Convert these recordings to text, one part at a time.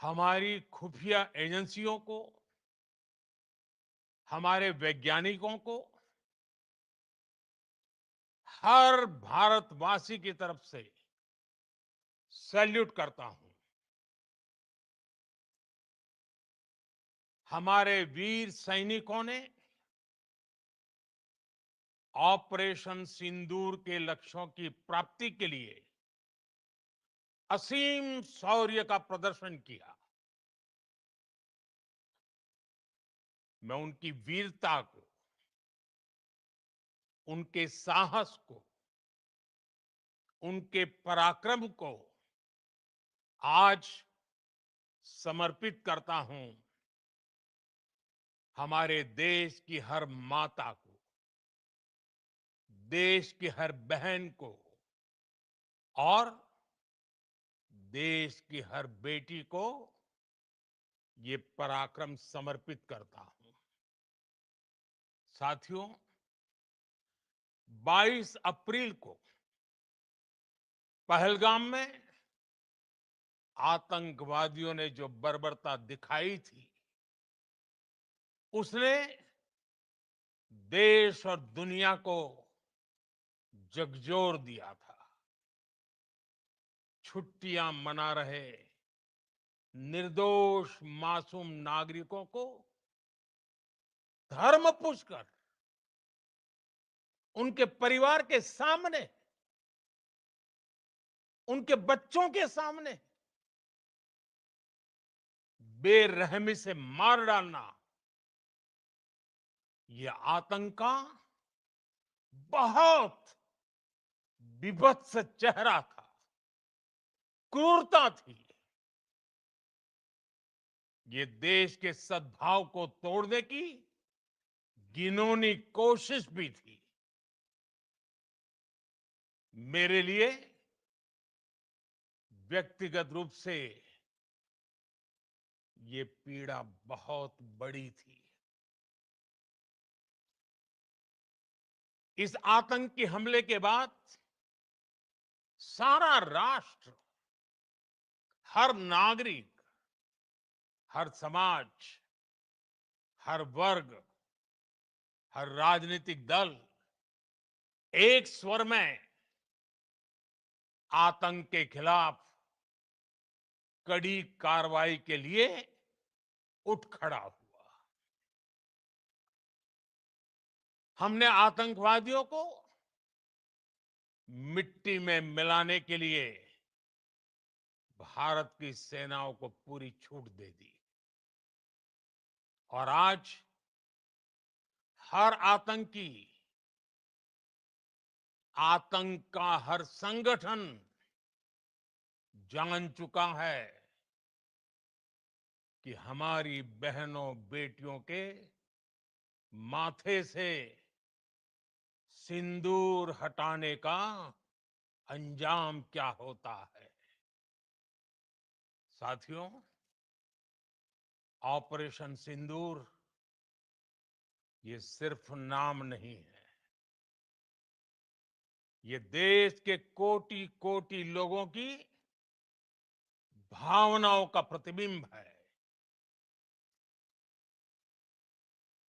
हमारी खुफिया एजेंसियों को, हमारे वैज्ञानिकों को, हर भारतवासी की तरफ से सैल्यूट करता हूं। हमारे वीर सैनिकों ने ऑपरेशन सिंदूर के लक्ष्यों की प्राप्ति के लिए असीम शौर्य का प्रदर्शन किया। मैं उनकी वीरता को, उनके साहस को, उनके पराक्रम को आज समर्पित करता हूं हमारे देश की हर माता को, देश की हर बहन को और देश की हर बेटी को ये पराक्रम समर्पित करता हूं। साथियों, 22 अप्रैल को पहलगाम में आतंकवादियों ने जो बर्बरता दिखाई थी, उसने देश और दुनिया को झकझोर दिया था। छुट्टियां मना रहे निर्दोष मासूम नागरिकों को धर्म पूछकर उनके परिवार के सामने, उनके बच्चों के सामने बेरहमी से मार डालना, यह आतंक का बहुत बीभत्स चेहरा था, क्रूरता थी। ये देश के सद्भाव को तोड़ने की घिनौनी कोशिश भी थी। मेरे लिए व्यक्तिगत रूप से ये पीड़ा बहुत बड़ी थी। इस आतंकी हमले के बाद सारा राष्ट्र, हर नागरिक, हर समाज, हर वर्ग, हर राजनीतिक दल एक स्वर में आतंक के खिलाफ कड़ी कार्रवाई के लिए उठ खड़ा हुआ। हमने आतंकवादियों को मिट्टी में मिलाने के लिए भारत की सेनाओं को पूरी छूट दे दी और आज हर आतंकी, आतंक का हर संगठन जान चुका है कि हमारी बहनों बेटियों के माथे से सिंदूर हटाने का अंजाम क्या होता है। साथियों, ऑपरेशन सिंदूर ये सिर्फ नाम नहीं है, ये देश के कोटि कोटि लोगों की भावनाओं का प्रतिबिंब है।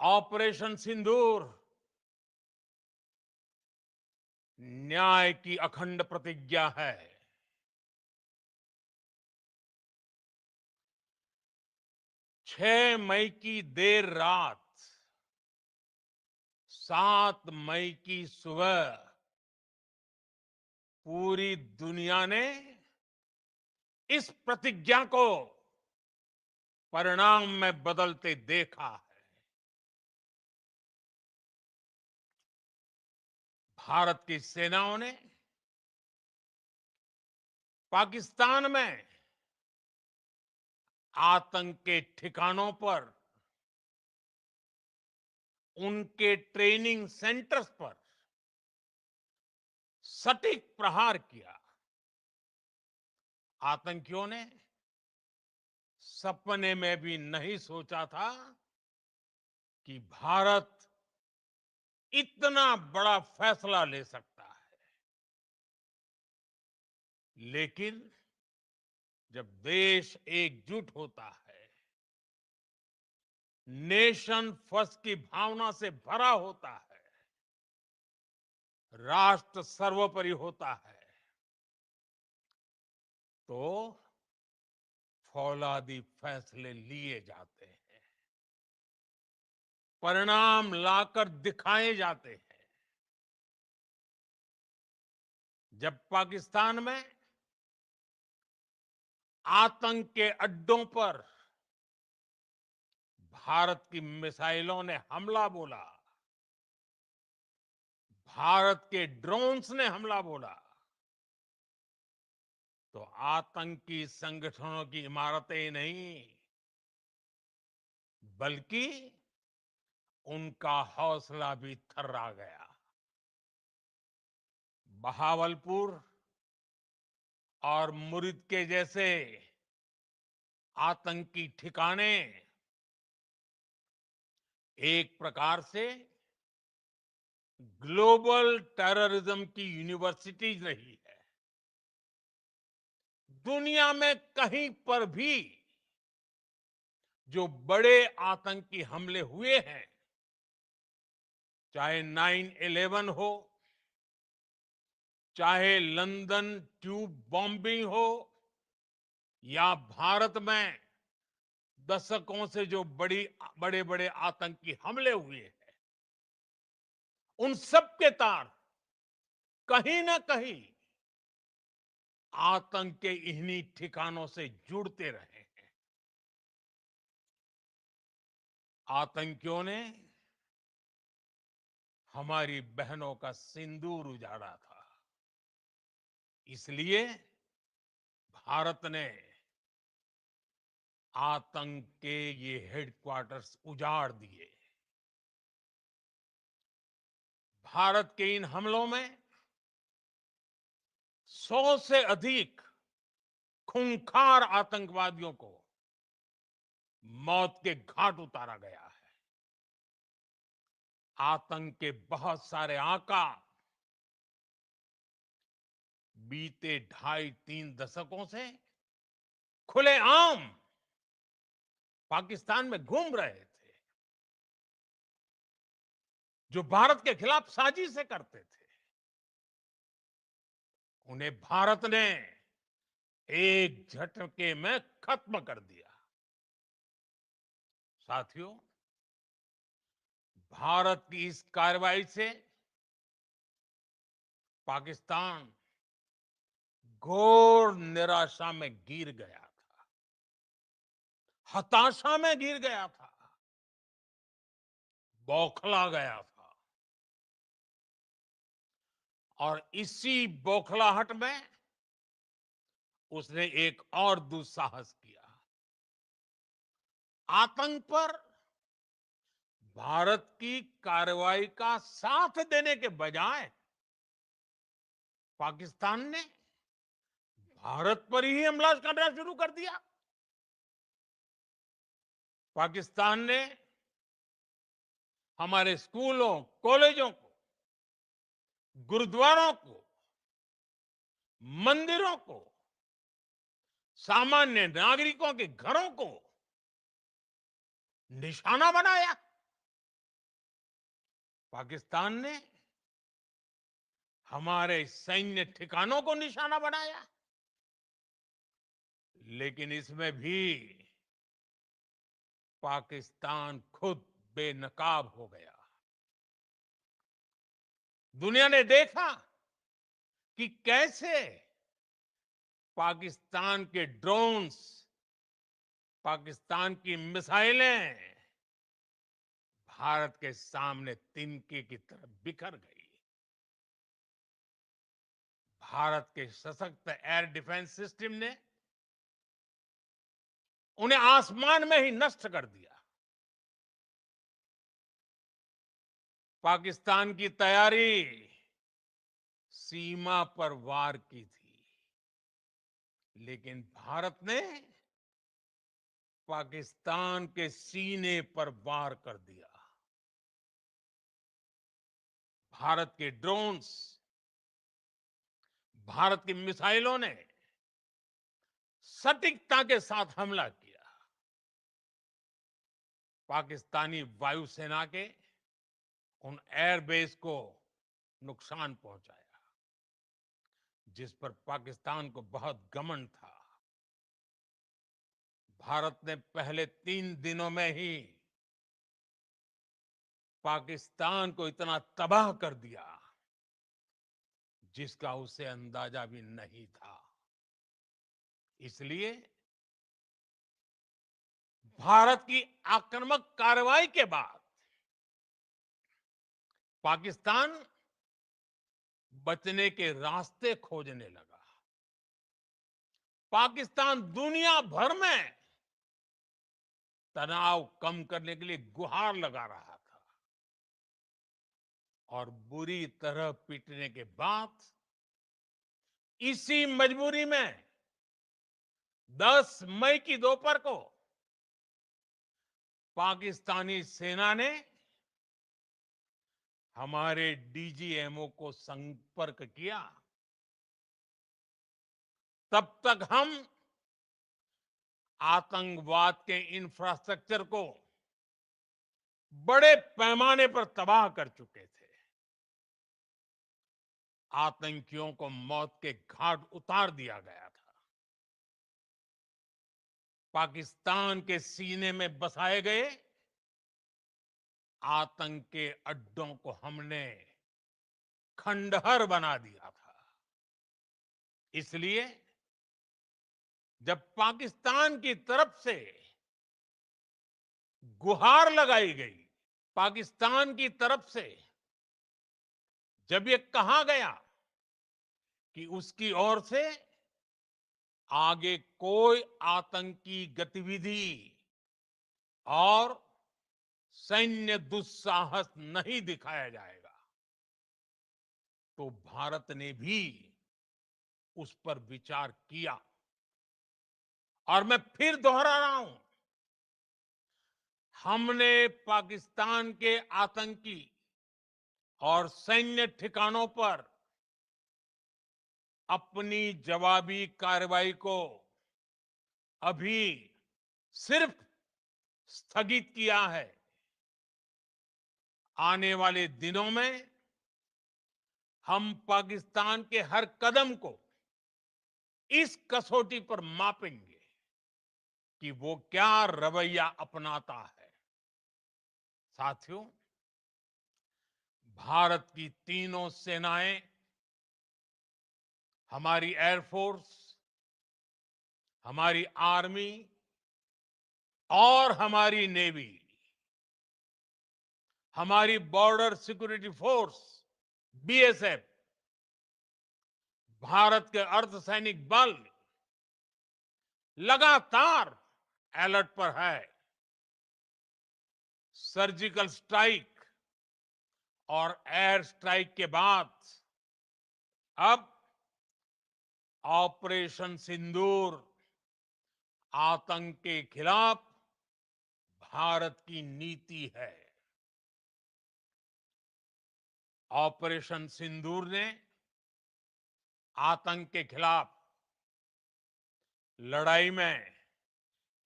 ऑपरेशन सिंदूर न्याय की अखंड प्रतिज्ञा है। 6 मई की देर रात, 7 मई की सुबह पूरी दुनिया ने इस प्रतिज्ञा को परिणाम में बदलते देखा है। भारत की सेनाओं ने पाकिस्तान में आतंक के ठिकानों पर, उनके ट्रेनिंग सेंटर्स पर सटीक प्रहार किया। आतंकियों ने सपने में भी नहीं सोचा था कि भारत इतना बड़ा फैसला ले सकता है। लेकिन जब देश एकजुट होता है, नेशन फर्स्ट की भावना से भरा होता है, राष्ट्र सर्वोपरि होता है, तो फौलादी फैसले लिए जाते हैं, परिणाम लाकर दिखाए जाते हैं। जब पाकिस्तान में आतंक के अड्डों पर भारत की मिसाइलों ने हमला बोला, भारत के ड्रोन्स ने हमला बोला, तो आतंकी संगठनों की इमारतें नहीं, बल्कि उनका हौसला भी थर्रा गया। बहावलपुर और मुरिद के जैसे आतंकी ठिकाने एक प्रकार से ग्लोबल टेररिज्म की यूनिवर्सिटीज रही है। दुनिया में कहीं पर भी जो बड़े आतंकी हमले हुए हैं, चाहे 9/11 हो, चाहे लंदन ट्यूब बॉम्बिंग हो, या भारत में दशकों से जो बड़े बड़े आतंकी हमले हुए हैं, उन सब के तार कहीं ना कहीं आतंक के इन्हीं ठिकानों से जुड़ते रहे हैं। आतंकियों ने हमारी बहनों का सिंदूर उजाड़ा था, इसलिए भारत ने आतंक के ये हेडक्वार्टर्स उजाड़ दिए। भारत के इन हमलों में 100 से अधिक खूंखार आतंकवादियों को मौत के घाट उतारा गया है। आतंक के बहुत सारे आका बीते 2.5-3 दशकों से खुलेआम पाकिस्तान में घूम रहे थे, जो भारत के खिलाफ साजिशें करते थे। उन्हें भारत ने एक झटके में खत्म कर दिया। साथियों, भारत की इस कार्रवाई से पाकिस्तान घोर निराशा में गिर गया था, हताशा में गिर गया था, बौखला गया था। और इसी बौखलाहट में उसने एक और दुस्साहस किया। आतंक पर भारत की कार्रवाई का साथ देने के बजाय पाकिस्तान ने भारत पर ही हमला करना शुरू कर दिया। पाकिस्तान ने हमारे स्कूलों, कॉलेजों को, गुरुद्वारों को, मंदिरों को, सामान्य नागरिकों के घरों को निशाना बनाया। पाकिस्तान ने हमारे सैन्य ठिकानों को निशाना बनाया। लेकिन इसमें भी पाकिस्तान खुद बेनकाब हो गया। दुनिया ने देखा कि कैसे पाकिस्तान के ड्रोन्स, पाकिस्तान की मिसाइलें भारत के सामने तिनके की तरह बिखर गई। भारत के सशक्त एयर डिफेंस सिस्टम ने उन्हें आसमान में ही नष्ट कर दिया। पाकिस्तान की तैयारी सीमा पर वार की थी, लेकिन भारत ने पाकिस्तान के सीने पर वार कर दिया। भारत के ड्रोन्स, भारत की मिसाइलों ने सटीकता के साथ हमला किया। पाकिस्तानी वायुसेना के उन एयरबेस को नुकसान पहुंचाया, जिस पर पाकिस्तान को बहुत घमंड था। भारत ने पहले 3 दिनों में ही पाकिस्तान को इतना तबाह कर दिया, जिसका उसे अंदाजा भी नहीं था। इसलिए भारत की आक्रामक कार्रवाई के बाद पाकिस्तान बचने के रास्ते खोजने लगा। पाकिस्तान दुनिया भर में तनाव कम करने के लिए गुहार लगा रहा था, और बुरी तरह पीटने के बाद इसी मजबूरी में 10 मई की दोपहर को पाकिस्तानी सेना ने हमारे डीजीएमओ को संपर्क किया। तब तक हम आतंकवाद के इंफ्रास्ट्रक्चर को बड़े पैमाने पर तबाह कर चुके थे। आतंकियों को मौत के घाट उतार दिया गया था। पाकिस्तान के सीने में बसाए गए आतंक के अड्डों को हमने खंडहर बना दिया था। इसलिए जब पाकिस्तान की तरफ से गुहार लगाई गई, पाकिस्तान की तरफ से जब ये कहा गया कि उसकी ओर से आगे कोई आतंकी गतिविधि और सैन्य दुस्साहस नहीं दिखाया जाएगा, तो भारत ने भी उस पर विचार किया। और मैं फिर दोहरा रहा हूं, हमने पाकिस्तान के आतंकी और सैन्य ठिकानों पर अपनी जवाबी कार्रवाई को अभी सिर्फ स्थगित किया है। आने वाले दिनों में हम पाकिस्तान के हर कदम को इस कसौटी पर मापेंगे कि वो क्या रवैया अपनाता है। साथियों, भारत की तीनों सेनाएं, हमारी एयरफोर्स, हमारी आर्मी और हमारी नेवी, हमारी border security force BSF, Bharat के अर्धसैनिक बल लगातार अलर्ट पर है। सर्जिकल स्ट्राइक और एयर स्ट्राइक के बाद अब ऑपरेशन सिंदूर आतंक के खिलाफ भारत की नीति है। ऑपरेशन सिंदूर ने आतंक के खिलाफ लड़ाई में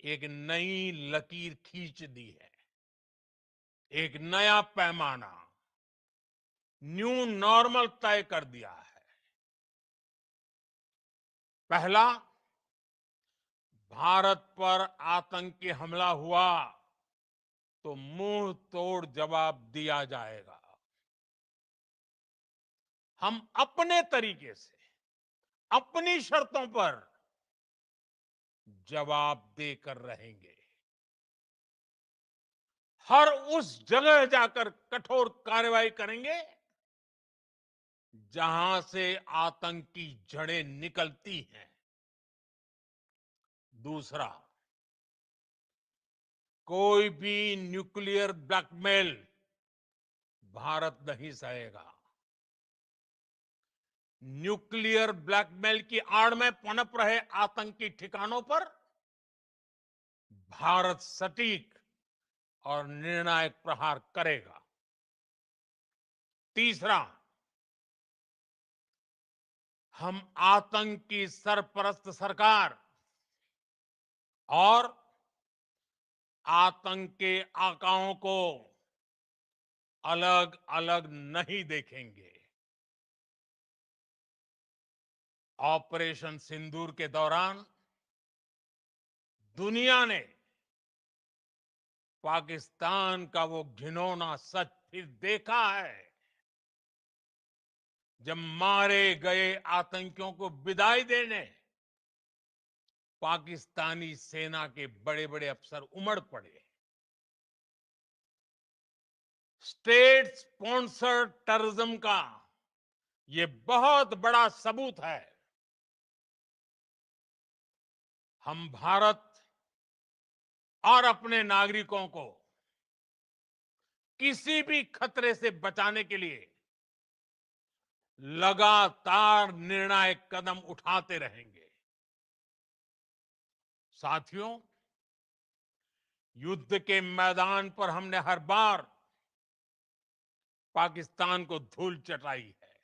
एक नई लकीर खींच दी है, एक नया पैमाना, न्यू नॉर्मल तय कर दिया है। पहला, भारत पर आतंकी हमला हुआ तो मुंह तोड़ जवाब दिया जाएगा। हम अपने तरीके से, अपनी शर्तों पर जवाब देकर रहेंगे। हर उस जगह जाकर कठोर कार्रवाई करेंगे जहां से आतंक की जड़ें निकलती हैं। दूसरा, कोई भी न्यूक्लियर ब्लैकमेल भारत नहीं सहेगा। न्यूक्लियर ब्लैकमेल की आड़ में पनप रहे आतंकी ठिकानों पर भारत सटीक और निर्णायक प्रहार करेगा। तीसरा, हम आतंक की सरपरस्त सरकार और आतंक के आकाओं को अलग अलग नहीं देखेंगे। ऑपरेशन सिंदूर के दौरान दुनिया ने पाकिस्तान का वो घिनौना सच फिर देखा है, जब मारे गए आतंकियों को विदाई देने पाकिस्तानी सेना के बड़े बड़े अफसर उमड़ पड़े। स्टेट स्पॉन्सर्ड टेररिज्म का ये बहुत बड़ा सबूत है। हम भारत और अपने नागरिकों को किसी भी खतरे से बचाने के लिए लगातार निर्णायक कदम उठाते रहेंगे। साथियों, युद्ध के मैदान पर हमने हर बार पाकिस्तान को धूल चटाई है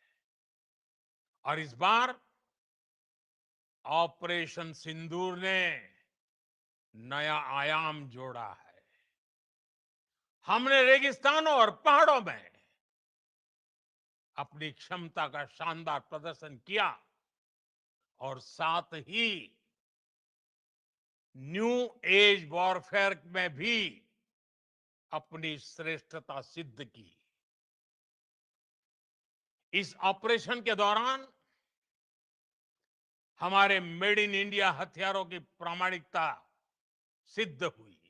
और इस बार ऑपरेशन सिंदूर ने नया आयाम जोड़ा है। हमने रेगिस्तानों और पहाड़ों में अपनी क्षमता का शानदार प्रदर्शन किया और साथ ही न्यू एज वॉरफेयर में भी अपनी श्रेष्ठता सिद्ध की। इस ऑपरेशन के दौरान हमारे मेड इन इंडिया हथियारों की प्रामाणिकता सिद्ध हुई।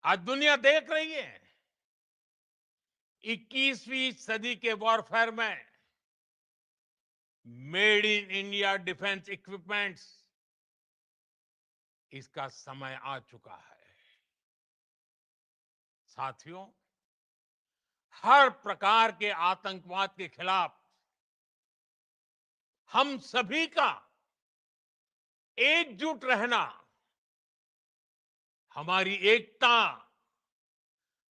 आज दुनिया देख रही है 21वीं सदी के वॉरफेयर में made in India defence equipments, इसका समय आ चुका है। साथियों, हर प्रकार के आतंकवाद के खिलाफ हम सभी का एकजुट रहना, हमारी एकता,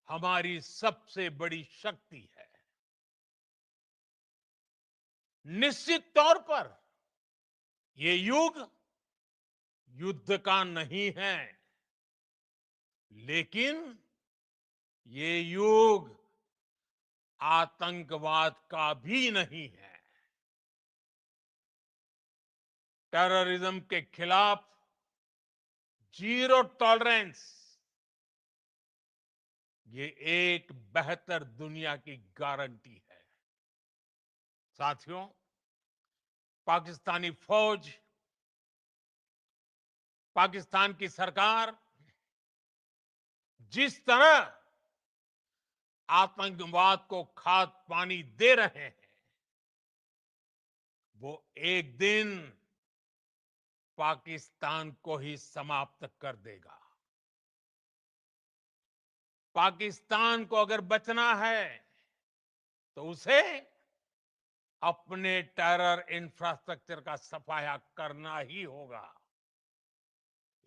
हमारी सबसे बड़ी शक्ति है। निश्चित तौर पर ये युग युद्ध का नहीं है, लेकिन ये युग आतंकवाद का भी नहीं है। टेररिज्म के खिलाफ जीरो टॉलरेंस, ये एक बेहतर दुनिया की गारंटी है। साथियों, पाकिस्तानी फौज, पाकिस्तान की सरकार जिस तरह आतंकवाद को खाद पानी दे रहे हैं, वो एक दिन पाकिस्तान को ही समाप्त कर देगा। पाकिस्तान को अगर बचना है तो उसे अपने टेरर इंफ्रास्ट्रक्चर का सफाया करना ही होगा।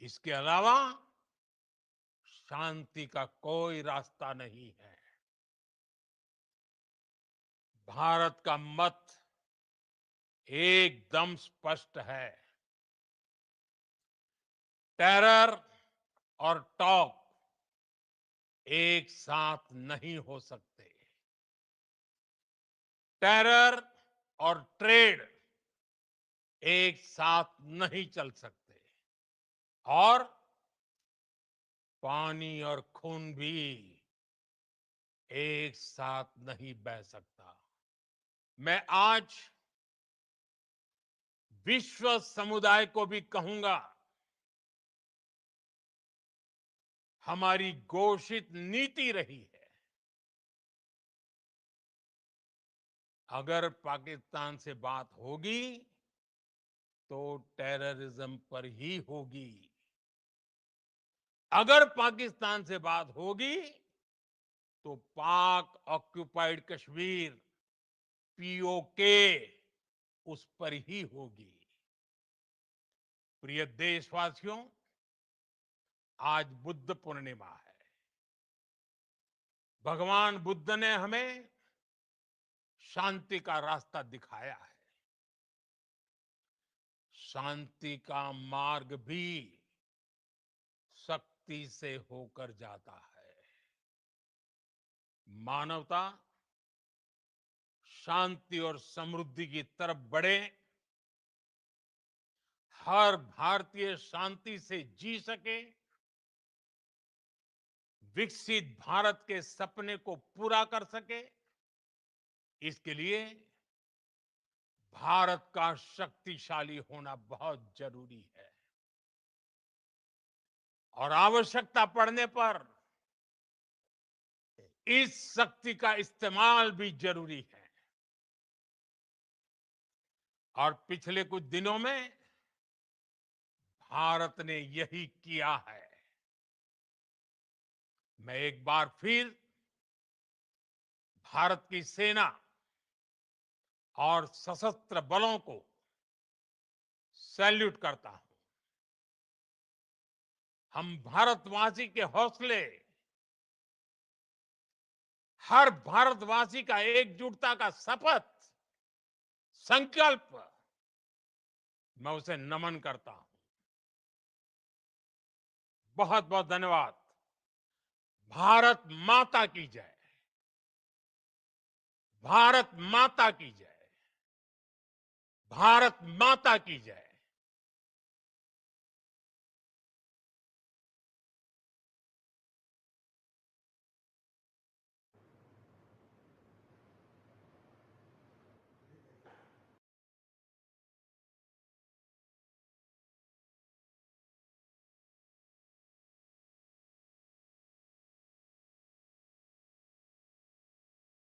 इसके अलावा शांति का कोई रास्ता नहीं है। भारत का मत एकदम स्पष्ट है। टेरर और टॉक एक साथ नहीं हो सकते। टेरर और ट्रेड एक साथ नहीं चल सकते और पानी और खून भी एक साथ नहीं बह सकता। मैं आज विश्व समुदाय को भी कहूंगा, हमारी घोषित नीति रही है, अगर पाकिस्तान से बात होगी तो टेररिज्म पर ही होगी। अगर पाकिस्तान से बात होगी तो पाक ऑक्युपाइड कश्मीर, पीओके, उस पर ही होगी। प्रिय देशवासियों, आज बुद्ध पूर्णिमा है। भगवान बुद्ध ने हमें शांति का रास्ता दिखाया है। शांति का मार्ग भी शक्ति से होकर जाता है। मानवता शांति और समृद्धि की तरफ बढ़े, हर भारतीय शांति से जी सके, विकसित भारत के सपने को पूरा कर सके, इसके लिए भारत का शक्तिशाली होना बहुत जरूरी है। और आवश्यकता पड़ने पर इस शक्ति का इस्तेमाल भी जरूरी है। और पिछले कुछ दिनों में भारत ने यही किया है। मैं एक बार फिर भारत की सेना और सशस्त्र बलों को सैल्यूट करता हूं। हम भारतवासी के हौसले, हर भारतवासी का एकजुटता का शपथ, संकल्प, मैं उसे नमन करता हूं। बहुत बहुत धन्यवाद। भारत माता की जय। भारत माता की जय। भारत माता की जय।